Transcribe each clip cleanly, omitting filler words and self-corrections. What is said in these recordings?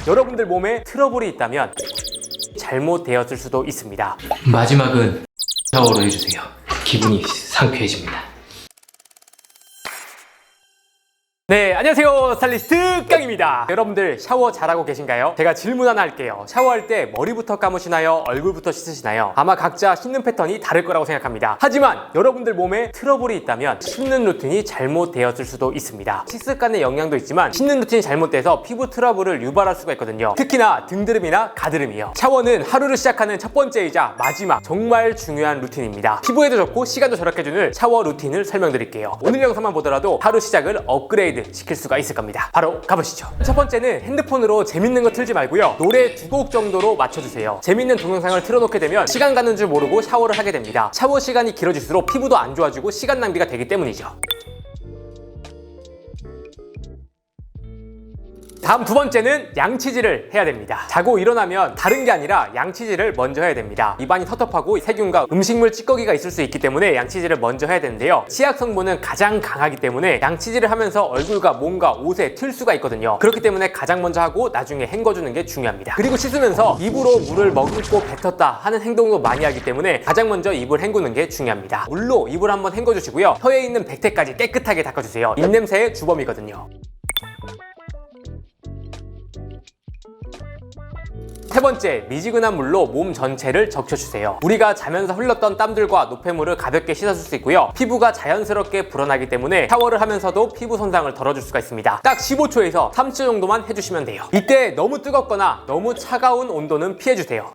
여러분들 몸에 트러블이 있다면 잘못되었을 수도 있습니다. 마지막은 샤워로 해주세요. 기분이 상쾌해집니다. 네, 안녕하세요. 스타일리스트 깡입니다. 여러분들 샤워 잘하고 계신가요? 제가 질문 하나 할게요. 샤워할 때 머리부터 감으시나요? 얼굴부터 씻으시나요? 아마 각자 씻는 패턴이 다를 거라고 생각합니다. 하지만 여러분들 몸에 트러블이 있다면 씻는 루틴이 잘못되었을 수도 있습니다. 식습관의 영향도 있지만 씻는 루틴이 잘못돼서 피부 트러블을 유발할 수가 있거든요. 특히나 등드름이나 가드름이요. 샤워는 하루를 시작하는 첫 번째이자 마지막 정말 중요한 루틴입니다. 피부에도 좋고 시간도 절약해주는 샤워 루틴을 설명드릴게요. 오늘 영상만 보더라도 하루 시작을 업그레이드 시킬 수가 있을 겁니다. 바로 가보시죠. 첫 번째는 핸드폰으로 재밌는 거 틀지 말고요. 노래 2곡 정도로 맞춰주세요. 재밌는 동영상을 틀어놓게 되면 시간 가는 줄 모르고 샤워를 하게 됩니다. 샤워 시간이 길어질수록 피부도 안 좋아지고 시간 낭비가 되기 때문이죠. 다음 두 번째는 양치질을 해야 됩니다. 자고 일어나면 다른 게 아니라 양치질을 먼저 해야 됩니다. 입안이 텁텁하고 세균과 음식물 찌꺼기가 있을 수 있기 때문에 양치질을 먼저 해야 되는데요. 치약 성분은 가장 강하기 때문에 양치질을 하면서 얼굴과 몸과 옷에 튈 수가 있거든요. 그렇기 때문에 가장 먼저 하고 나중에 헹궈주는 게 중요합니다. 그리고 씻으면서 입으로 물을 머금고 뱉었다 하는 행동도 많이 하기 때문에 가장 먼저 입을 헹구는 게 중요합니다. 물로 입을 한번 헹궈주시고요. 혀에 있는 백태까지 깨끗하게 닦아주세요. 입냄새의 주범이거든요. 세 번째, 미지근한 물로 몸 전체를 적셔주세요. 우리가 자면서 흘렀던 땀들과 노폐물을 가볍게 씻어줄 수 있고요. 피부가 자연스럽게 불어나기 때문에 샤워를 하면서도 피부 손상을 덜어줄 수가 있습니다. 딱 15초에서 30초 정도만 해주시면 돼요. 이때 너무 뜨겁거나 너무 차가운 온도는 피해주세요.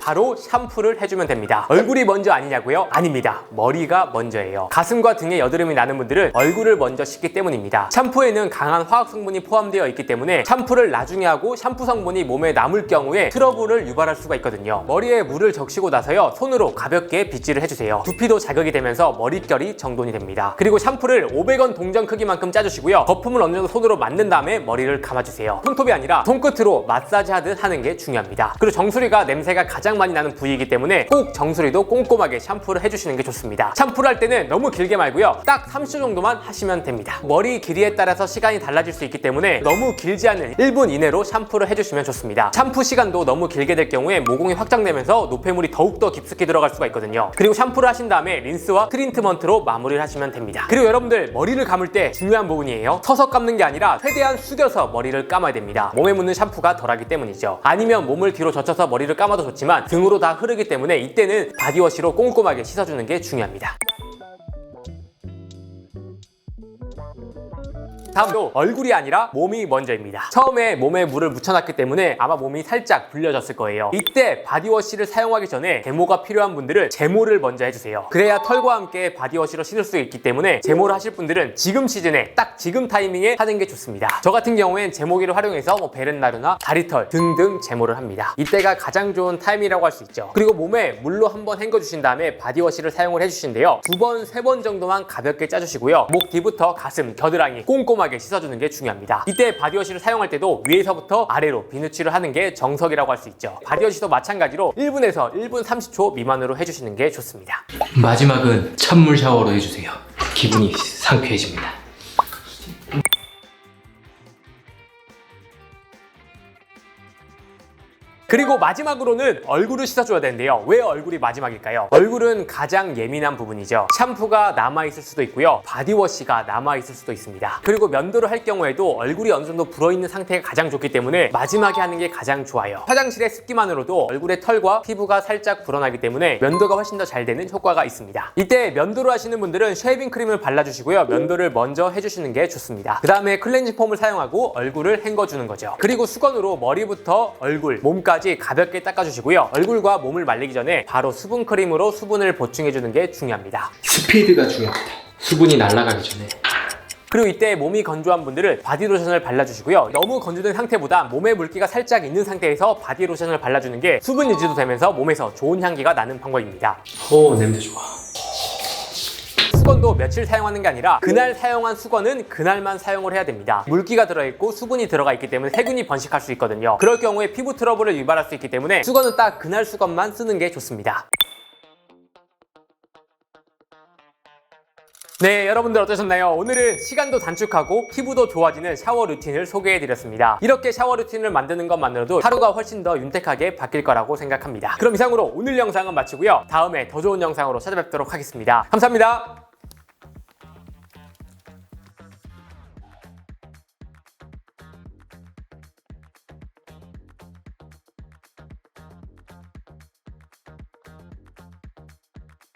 바로 샴푸를 해주면 됩니다. 얼굴이 먼저 아니냐고요? 아닙니다. 머리가 먼저예요. 가슴과 등에 여드름이 나는 분들은 얼굴을 먼저 씻기 때문입니다. 샴푸에는 강한 화학 성분이 포함되어 있기 때문에 샴푸를 나중에 하고 샴푸 성분이 몸에 남을 경우에 트러블을 유발할 수가 있거든요. 머리에 물을 적시고 나서요, 손으로 가볍게 빗질을 해주세요. 두피도 자극이 되면서 머릿결이 정돈이 됩니다. 그리고 샴푸를 500원 동전 크기만큼 짜주시고요. 거품을 어느 정도 손으로 만든 다음에 머리를 감아주세요. 손톱이 아니라 손끝으로 마사지 하듯 하는 게 중요합니다. 그리고 정수리가 냄새가 가장 많이 나는 부위이기 때문에 꼭 정수리도 꼼꼼하게 샴푸를 해주시는 게 좋습니다. 샴푸를 할 때는 너무 길게 말고요, 딱 30초 정도만 하시면 됩니다. 머리 길이에 따라서 시간이 달라질 수 있기 때문에 너무 길지 않은 1분 이내로 샴푸를 해주시면 좋습니다. 샴푸 시간도 너무 길게 될 경우에 모공이 확장되면서 노폐물이 더욱더 깊숙이 들어갈 수가 있거든요. 그리고 샴푸를 하신 다음에 린스와 트리트먼트로 마무리를 하시면 됩니다. 그리고 여러분들 머리를 감을 때 중요한 부분이에요. 서서 감는 게 아니라 최대한 숙여서 머리를 감아야 됩니다. 몸에 묻는 샴푸가 덜하기 때문이죠. 아니면 몸을 뒤로 젖혀서 머리를 감아도 좋지만 등으로 다 흐르기 때문에 이때는 바디워시로 꼼꼼하게 씻어주는 게 중요합니다. 다음도 얼굴이 아니라 몸이 먼저입니다. 처음에 몸에 물을 묻혀놨기 때문에 아마 몸이 살짝 불려졌을 거예요. 이때 바디워시를 사용하기 전에 제모가 필요한 분들은 제모를 먼저 해주세요. 그래야 털과 함께 바디워시로 씻을 수 있기 때문에 제모를 하실 분들은 지금 시즌에 딱 지금 타이밍에 하는 게 좋습니다. 저 같은 경우엔 제모기를 활용해서 베렌나루나 다리털 등등 제모를 합니다. 이때가 가장 좋은 타이밍이라고 할 수 있죠. 그리고 몸에 물로 한번 헹궈주신 다음에 바디워시를 사용을 해주신데요, 2번, 3번 정도만 가볍게 짜주시고요. 목 뒤부터 가슴, 겨드랑이 꼼꼼하게 씻어주는 게 중요합니다. 이때 바디워시를 사용할 때도 위에서부터 아래로 비누칠을 하는 게 정석이라고 할 수 있죠. 바디워시도 마찬가지로 1분에서 1분 30초 미만으로 해주시는 게 좋습니다. 마지막은 찬물 샤워로 해주세요. 기분이 상쾌해집니다. 그리고 마지막으로는 얼굴을 씻어줘야 되는데요. 왜 얼굴이 마지막일까요? 얼굴은 가장 예민한 부분이죠. 샴푸가 남아있을 수도 있고요, 바디워시가 남아있을 수도 있습니다. 그리고 면도를 할 경우에도 얼굴이 어느 정도 불어있는 상태가 가장 좋기 때문에 마지막에 하는 게 가장 좋아요. 화장실에 습기만으로도 얼굴의 털과 피부가 살짝 불어나기 때문에 면도가 훨씬 더 잘 되는 효과가 있습니다. 이때 면도를 하시는 분들은 쉐이빙 크림을 발라주시고요, 면도를 먼저 해주시는 게 좋습니다. 그 다음에 클렌징 폼을 사용하고 얼굴을 헹궈주는 거죠. 그리고 수건으로 머리부터 얼굴, 몸까지 가볍게 닦아주시고요. 얼굴과 몸을 말리기 전에 바로 수분 크림으로 수분을 보충해주는 게 중요합니다. 스피드가 중요합니다. 수분이 날아가기 전에. 그리고 이때 몸이 건조한 분들은 바디로션을 발라주시고요. 너무 건조된 상태보다 몸에 물기가 살짝 있는 상태에서 바디로션을 발라주는 게 수분 유지도 되면서 몸에서 좋은 향기가 나는 방법입니다. 오, 냄새 좋아. 수건도 며칠 사용하는 게 아니라 그날 사용한 수건은 그날만 사용을 해야 됩니다. 물기가 들어있고 수분이 들어가 있기 때문에 세균이 번식할 수 있거든요. 그럴 경우에 피부 트러블을 유발할 수 있기 때문에 수건은 딱 그날 수건만 쓰는 게 좋습니다. 네, 여러분들 어떠셨나요? 오늘은 시간도 단축하고 피부도 좋아지는 샤워 루틴을 소개해드렸습니다. 이렇게 샤워 루틴을 만드는 것만으로도 하루가 훨씬 더 윤택하게 바뀔 거라고 생각합니다. 그럼 이상으로 오늘 영상은 마치고요. 다음에 더 좋은 영상으로 찾아뵙도록 하겠습니다. 감사합니다.